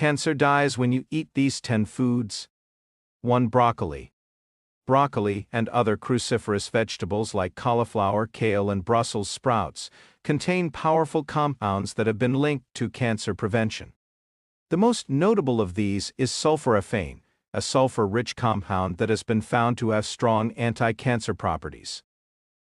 Cancer dies when you eat these 10 foods. 1. Broccoli. Broccoli and other cruciferous vegetables like cauliflower, kale, and Brussels sprouts contain powerful compounds that have been linked to cancer prevention. The most notable of these is sulforaphane, a sulfur-rich compound that has been found to have strong anti-cancer properties.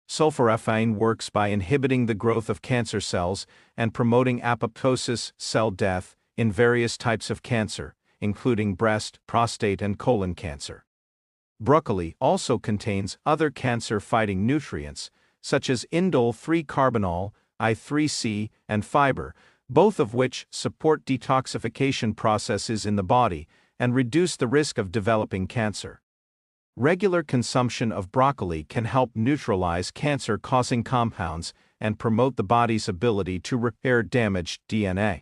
Sulforaphane works by inhibiting the growth of cancer cells and promoting apoptosis, cell death, in various types of cancer, including breast, prostate, and colon cancer. Broccoli also contains other cancer-fighting nutrients, such as indole 3-carbinol, I3C, and fiber, both of which support detoxification processes in the body and reduce the risk of developing cancer. Regular consumption of broccoli can help neutralize cancer-causing compounds and promote the body's ability to repair damaged DNA.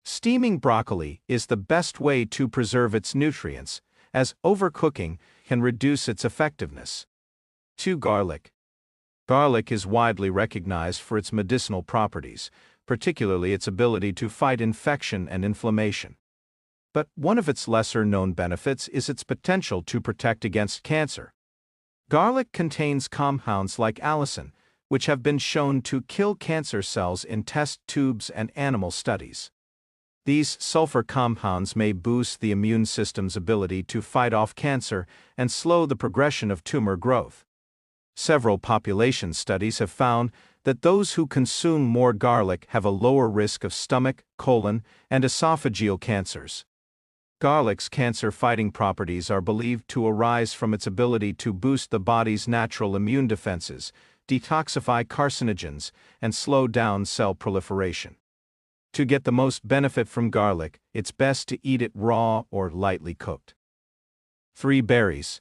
Steaming broccoli is the best way to preserve its nutrients, as overcooking can reduce its effectiveness. 2. Garlic. Garlic is widely recognized for its medicinal properties, particularly its ability to fight infection and inflammation. But one of its lesser-known benefits is its potential to protect against cancer. Garlic contains compounds like allicin, which have been shown to kill cancer cells in test tubes and animal studies. These sulfur compounds may boost the immune system's ability to fight off cancer and slow the progression of tumor growth. Several population studies have found that those who consume more garlic have a lower risk of stomach, colon, and esophageal cancers. Garlic's cancer-fighting properties are believed to arise from its ability to boost the body's natural immune defenses, detoxify carcinogens, and slow down cell proliferation. To get the most benefit from garlic, it's best to eat it raw or lightly cooked. 3. Berries.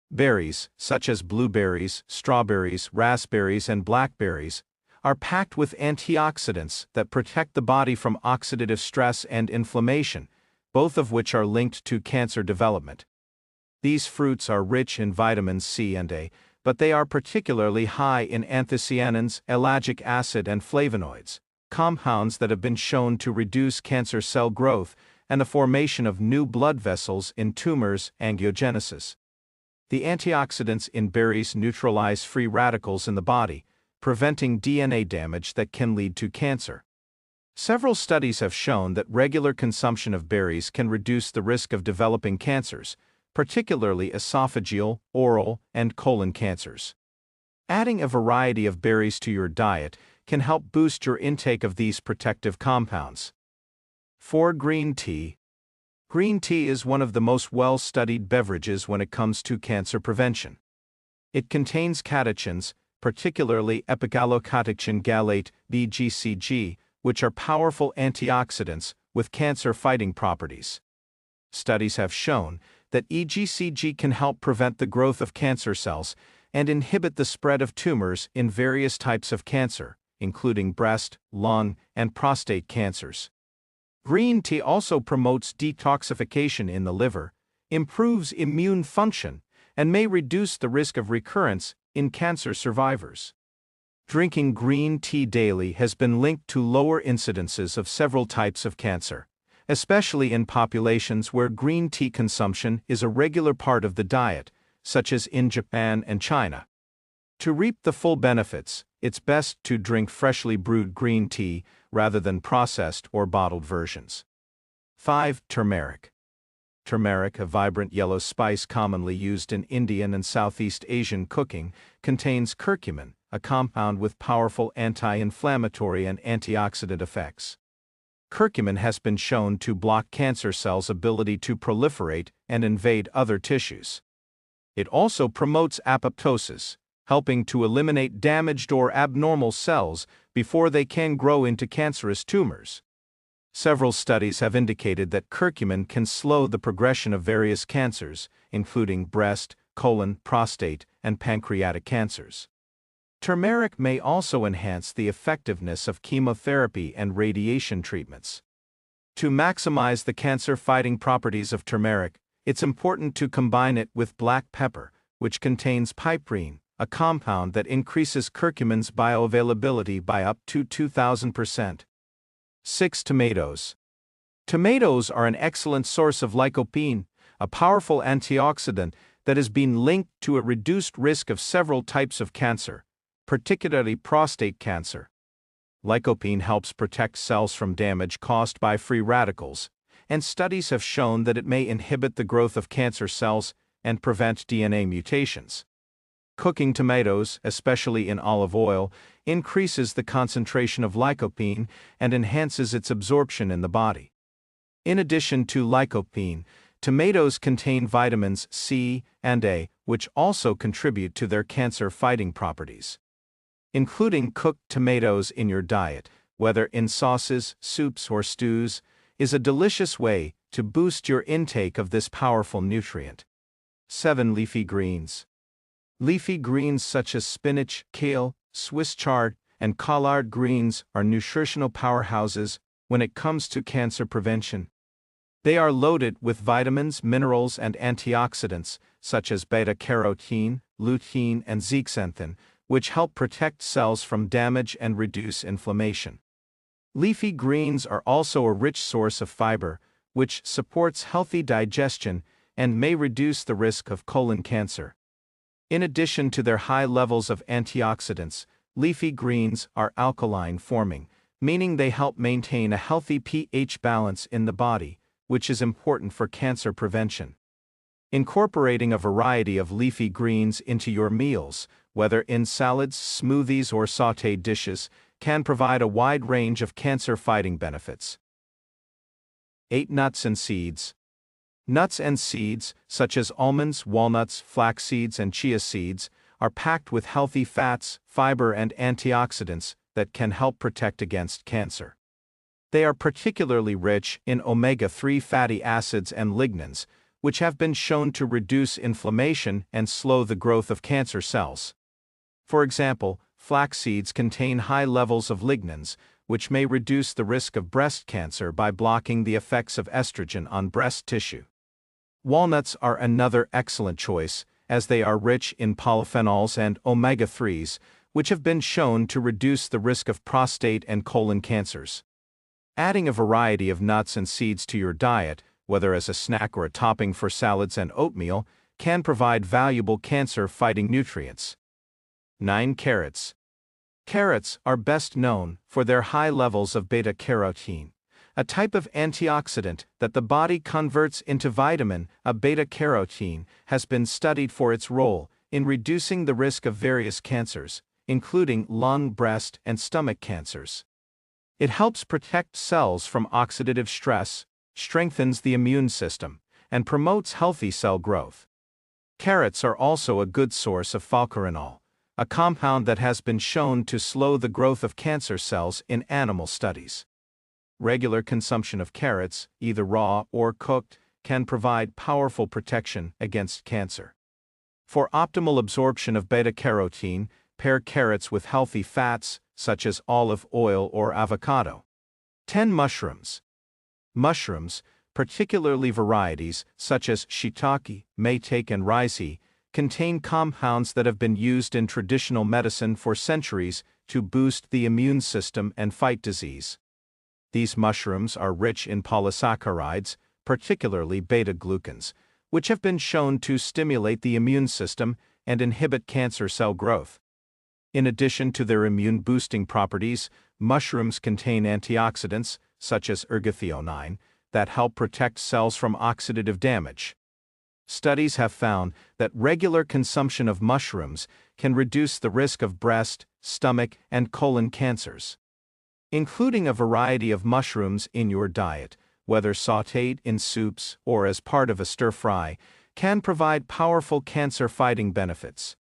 Berries, such as blueberries, strawberries, raspberries, and blackberries, are packed with antioxidants that protect the body from oxidative stress and inflammation, both of which are linked to cancer development. These fruits are rich in vitamins C and A, but they are particularly high in anthocyanins, ellagic acid, and flavonoids, compounds that have been shown to reduce cancer cell growth and the formation of new blood vessels in tumors, angiogenesis. The antioxidants in berries neutralize free radicals in the body, preventing DNA damage that can lead to cancer. Several studies have shown that regular consumption of berries can reduce the risk of developing cancers, particularly esophageal, oral, and colon cancers. Adding a variety of berries to your diet can help boost your intake of these protective compounds. 4. Green tea. Green tea is one of the most well-studied beverages when it comes to cancer prevention. It contains catechins, particularly epigallocatechin gallate, (EGCG), which are powerful antioxidants with cancer-fighting properties. Studies have shown that EGCG can help prevent the growth of cancer cells and inhibit the spread of tumors in various types of cancer, including breast, lung, and prostate cancers. Green tea also promotes detoxification in the liver, improves immune function, and may reduce the risk of recurrence in cancer survivors. Drinking green tea daily has been linked to lower incidences of several types of cancer, especially in populations where green tea consumption is a regular part of the diet, such as in Japan and China. To reap the full benefits, it's best to drink freshly brewed green tea rather than processed or bottled versions. 5. Turmeric. Turmeric, a vibrant yellow spice commonly used in Indian and Southeast Asian cooking, contains curcumin, a compound with powerful anti-inflammatory and antioxidant effects. Curcumin has been shown to block cancer cells' ability to proliferate and invade other tissues. It also promotes apoptosis, helping to eliminate damaged or abnormal cells before they can grow into cancerous tumors. Several studies have indicated that curcumin can slow the progression of various cancers, including breast, colon, prostate, and pancreatic cancers. Turmeric may also enhance the effectiveness of chemotherapy and radiation treatments. To maximize the cancer-fighting properties of turmeric, it's important to combine it with black pepper, which contains piperine, a compound that increases curcumin's bioavailability by up to 2,000%. 6. Tomatoes. Tomatoes are an excellent source of lycopene, a powerful antioxidant that has been linked to a reduced risk of several types of cancer, particularly prostate cancer. Lycopene helps protect cells from damage caused by free radicals, and studies have shown that it may inhibit the growth of cancer cells and prevent DNA mutations. Cooking tomatoes, especially in olive oil, increases the concentration of lycopene and enhances its absorption in the body. In addition to lycopene, tomatoes contain vitamins C and A, which also contribute to their cancer-fighting properties. Including cooked tomatoes in your diet, whether in sauces, soups, or stews, is a delicious way to boost your intake of this powerful nutrient. 7. Leafy greens. Leafy greens such as spinach, kale, Swiss chard, and collard greens are nutritional powerhouses when it comes to cancer prevention. They are loaded with vitamins, minerals, and antioxidants, such as beta-carotene, lutein, and zeaxanthin, which help protect cells from damage and reduce inflammation. Leafy greens are also a rich source of fiber, which supports healthy digestion and may reduce the risk of colon cancer. In addition to their high levels of antioxidants, leafy greens are alkaline-forming, meaning they help maintain a healthy pH balance in the body, which is important for cancer prevention. Incorporating a variety of leafy greens into your meals, whether in salads, smoothies, or sautéed dishes, can provide a wide range of cancer-fighting benefits. 8. Nuts and seeds. Nuts and seeds, such as almonds, walnuts, flax seeds, and chia seeds, are packed with healthy fats, fiber, and antioxidants that can help protect against cancer. They are particularly rich in omega-3 fatty acids and lignans, which have been shown to reduce inflammation and slow the growth of cancer cells. For example, flax seeds contain high levels of lignans, which may reduce the risk of breast cancer by blocking the effects of estrogen on breast tissue. Walnuts are another excellent choice, as they are rich in polyphenols and omega-3s, which have been shown to reduce the risk of prostate and colon cancers. Adding a variety of nuts and seeds to your diet, whether as a snack or a topping for salads and oatmeal, can provide valuable cancer-fighting nutrients. 9. Carrots. Carrots are best known for their high levels of beta-carotene, a type of antioxidant that the body converts into vitamin A. Beta-carotene has been studied for its role in reducing the risk of various cancers, including lung, breast, and stomach cancers. It helps protect cells from oxidative stress, strengthens the immune system, and promotes healthy cell growth. Carrots are also a good source of falcarinol, a compound that has been shown to slow the growth of cancer cells in animal studies. Regular consumption of carrots, either raw or cooked, can provide powerful protection against cancer. For optimal absorption of beta-carotene, pair carrots with healthy fats, such as olive oil or avocado. 10. Mushrooms. Mushrooms, particularly varieties such as shiitake, maitake, and reishi, contain compounds that have been used in traditional medicine for centuries to boost the immune system and fight disease. These mushrooms are rich in polysaccharides, particularly beta-glucans, which have been shown to stimulate the immune system and inhibit cancer cell growth. In addition to their immune-boosting properties, mushrooms contain antioxidants, such as ergothioneine, that help protect cells from oxidative damage. Studies have found that regular consumption of mushrooms can reduce the risk of breast, stomach, and colon cancers. Including a variety of mushrooms in your diet, whether sautéed in soups or as part of a stir-fry, can provide powerful cancer-fighting benefits.